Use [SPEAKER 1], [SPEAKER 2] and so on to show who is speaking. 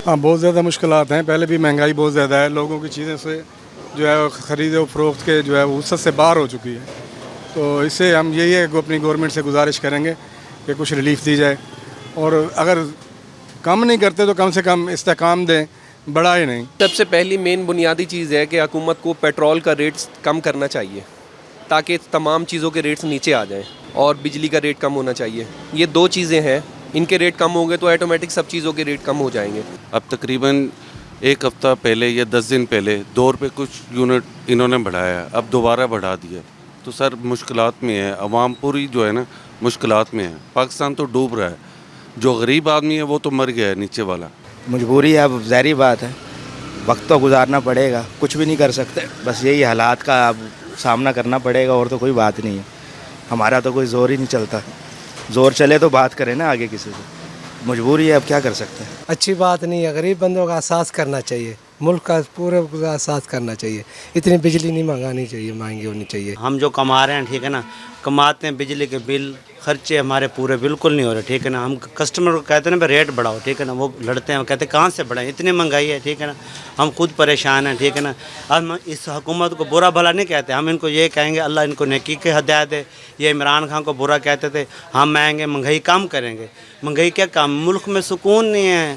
[SPEAKER 1] ہاں بہت زیادہ مشکلات ہیں. پہلے بھی مہنگائی بہت زیادہ ہے, لوگوں کی چیزیں سے جو ہے خرید و فروخت کے جو ہے وسعت سے باہر ہو چکی ہے. تو اس سے ہم یہی ہے کہ اپنی گورنمنٹ سے گزارش کریں گے کہ کچھ ریلیف دی جائے, اور اگر کم نہیں کرتے تو کم سے کم استحکام دیں, بڑا ہی نہیں.
[SPEAKER 2] سب سے پہلی مین بنیادی چیز ہے کہ حکومت کو پیٹرول کا ریٹس کم کرنا چاہیے تاکہ تمام چیزوں کے ریٹس نیچے آ جائیں, اور بجلی کا ریٹ کم ہونا چاہیے. یہ دو چیزیں ہیں, ان کے ریٹ کم ہوں گے تو آٹومیٹک سب چیزوں کے ریٹ کم ہو جائیں گے.
[SPEAKER 3] اب تقریباً ایک ہفتہ پہلے یا 10 دن پہلے 2 روپے کچھ یونٹ انہوں نے بڑھایا, اب دوبارہ بڑھا دیا. تو سر مشکلات میں ہے, عوام پوری جو ہے نا مشکلات میں ہے. پاکستان تو ڈوب رہا ہے, جو غریب آدمی ہے وہ تو مر گیا ہے نیچے والا.
[SPEAKER 4] مجبوری ہے, اب ظاہری بات ہے, وقت تو گزارنا پڑے گا, کچھ بھی نہیں کر سکتے. بس یہی حالات کا اب سامنا کرنا پڑے گا, اور تو کوئی بات نہیں ہے. ہمارا تو کوئی زور ہی نہیں چلتا. زور چلے تو بات کریں نا آگے کسی سے. مجبوری ہے, اب کیا کر سکتے ہیں.
[SPEAKER 5] اچھی بات نہیں ہے, غریب بندوں کا احساس کرنا چاہیے, ملک کا پورے احساس کرنا چاہیے. اتنی بجلی نہیں منگانی چاہیے, مہنگی ہونی چاہیے.
[SPEAKER 6] ہم جو کما رہے ہیں ٹھیک ہے نا, کماتے ہیں, بجلی کے بل خرچے ہمارے پورے بالکل نہیں ہو رہے ٹھیک ہے نا. ہم کسٹمر کو کہتے ہیں نا ریٹ بڑھاؤ ٹھیک ہے نا, وہ لڑتے ہیں, وہ کہتے ہیں کہاں سے بڑھائیں, اتنی مہنگائی ہے ٹھیک ہے نا. ہم خود پریشان ہیں ٹھیک ہے نا. ہم اس حکومت کو برا بھلا نہیں کہتے, ہم ان کو یہ کہیں گے اللہ ان کو نیکی کے ہدایت دے. یہ عمران خان کو برا کہتے تھے, ہم آئیں گے مہنگائی کم کریں گے. مہنگائی کیا کام, ملک میں سکون نہیں ہے.